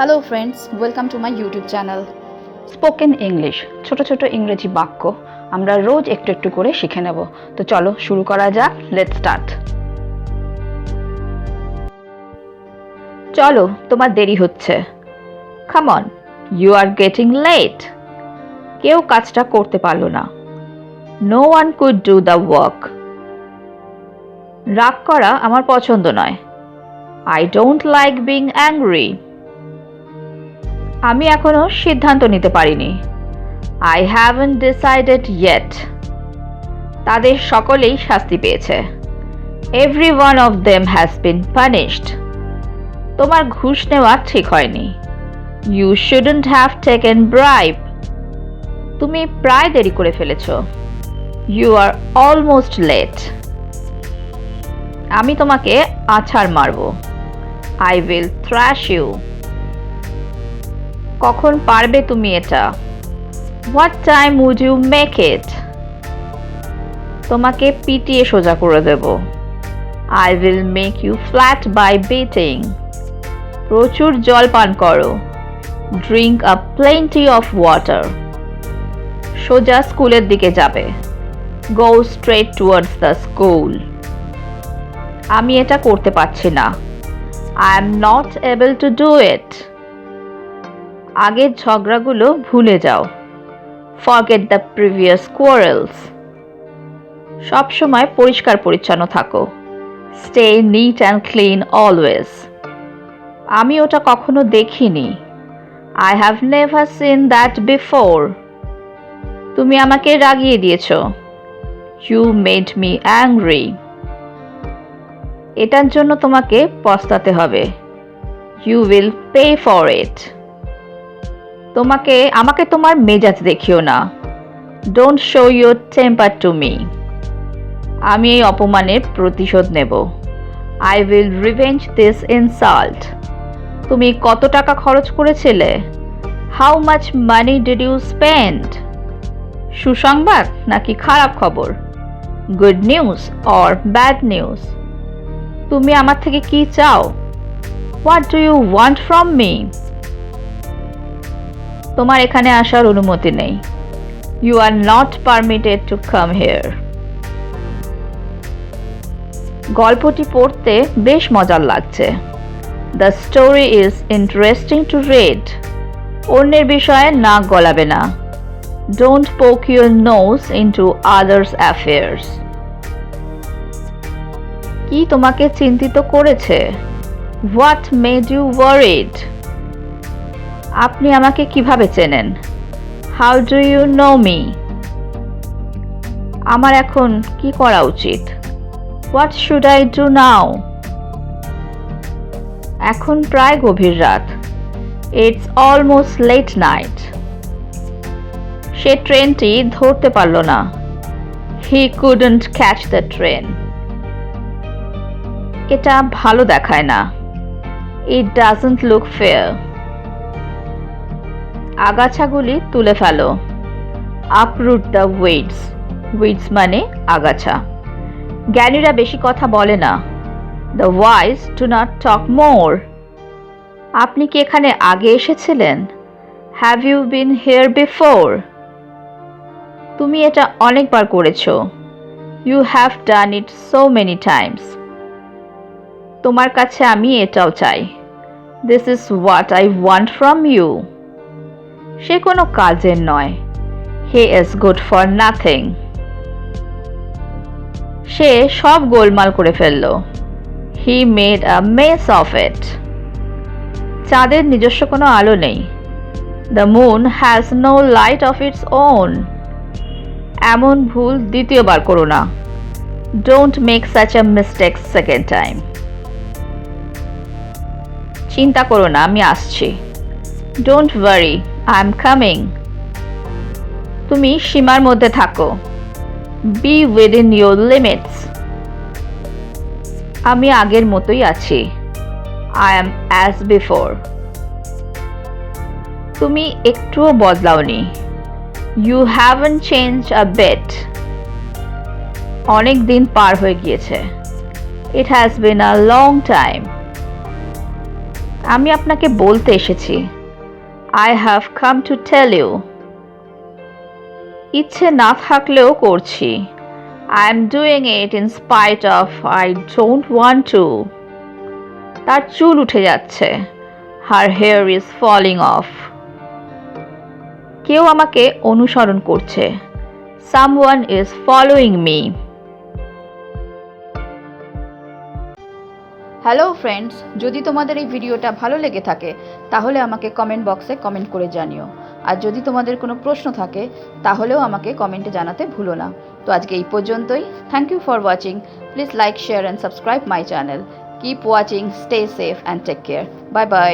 Hello friends, welcome to my YouTube channel spoken English. ছোট ছোট ইংরেজি বাক্য আমরা রোজ একটু একটু করে শিখে নেব। তো চলো শুরু করা যাক। Let's start. চলো, তোমার দেরি হচ্ছে। Come on, you are getting late. কেউ কাজটা করতে পারলো না। No one could do the work. রাগ করা আমার পছন্দ নয়। I don't like being angry. আমি এখনো সিদ্ধান্ত নিতে পারিনি। I haven't decided yet. তাদের সকলেই শাস্তি পেয়েছে। Every one of them has been punished. তোমার ঘুষ নেওয়া ঠিক হয়নি। You shouldn't have taken bribe. তুমি প্রায় দেরি করে ফেলেছ। You are almost late. আমি তোমাকে আছাড় মারব। I will thrash you. কখন পারবে তুমি এটা? What time would you make it? তোমাকে পিটিয়ে সোজা করে দেব। I will make you flat by beating. প্রচুর জল পান করো। Drink a plenty of water. সোজা স্কুলের দিকে যাবে। Go straight towards the school. আমি এটা করতে পারছি না। I am not able to do it. আগের ঝগড়াগুলো ভুলে যাও। Forget the previous quarrels. সব সময় পরিষ্কার পরিচ্ছন্ন থাকো। Stay neat and clean always. আমি ওটা কখনো দেখিনি। I have never seen that before. তুমি আমাকে রাগিয়ে দিয়েছো। You made me angry. এটার জন্য তোমাকে পস্তাতে হবে। You will pay for it. আমাকে তোমার মেজাজ দেখিও না। Don't show your temper to me. আমি এই অপমানের প্রতিশোধ নেব। I will revenge this insult. তুমি কত টাকা খরচ করেছিলে? How much money did you spend? সুসংবাদ নাকি খারাপ খবর? Good news or bad news? তুমি আমার থেকে কি চাও? What do you want from me? তোমার এখানে আসার অনুমতি নেই। You are not permitted to come here. গল্পটি পড়তে বেশ মজার লাগছে। The story is interesting to read. অন্যের বিষয়ে নাক গলাবে না। Don't poke your nose into others' affairs. কি তোমাকে চিন্তিত করেছে? What made you worried? আপনি আমাকে কিভাবে চেনেন? How do you know me? আমার এখন কি করা উচিত? What should I do now? এখন প্রায় গভীর রাত। It's almost late night. সে ট্রেনটি ধরতে পারল না। He couldn't catch the train. এটা ভালো দেখায় না। It doesn't look fair. আগাছাগুলি তুলে ফেলো। Uproot the weeds. Weeds মানে আগাছা। জ্ঞানীরা বেশি কথা বলে না। The wise do not talk more. আপনি কি এখানে আগে এসেছিলেন? Have you been here before? তুমি এটা অনেকবার করেছো। You have done it so many times. তোমার কাছে আমি এটাও চাই। This is what I want from you. সে কোনো কাজের নয়। He is good for nothing. সে সব গোলমাল করে ফেলল। He made a mess of it. চাঁদের নিজস্ব কোনো আলো নেই। The moon has no light of its own. এমন ভুল দ্বিতীয়বার করো না। Don't make such a mistake second time. চিন্তা করো না, আমি আসছি। Don't worry, I'm coming. তুমি সীমার মধ্যে থাকো। Be within your limits. আমি আগের মতোই আছি। I am as before. তুমি একটুও বদলাওনি। You haven't changed a bit. অনেক দিন পার হয়ে গিয়েছে। It has been a long time. আমি আপনাকে বলতে এসেছি। I have come to tell you. ইচ্ছে না থাকলেও করছি। I am doing it in spite of I don't want to. তার চুল উঠে যাচ্ছে। Her hair is falling off. কেউ আমাকে অনুসরণ করছে। Someone is following me. Hello friends, যদি তোমাদের এই ভিডিওটা ভালো লেগে থাকে তাহলে আমাকে কমেন্ট বক্সে কমেন্ট করে জানিও। আর যদি তোমাদের কোনো প্রশ্ন থাকে তাহলেও আমাকে কমেন্টে জানাতে ভুলো না। তো আজকে এই পর্যন্তই। Thank you for watching. Please like, share and subscribe my channel. Keep watching, stay safe and take care. Bye by.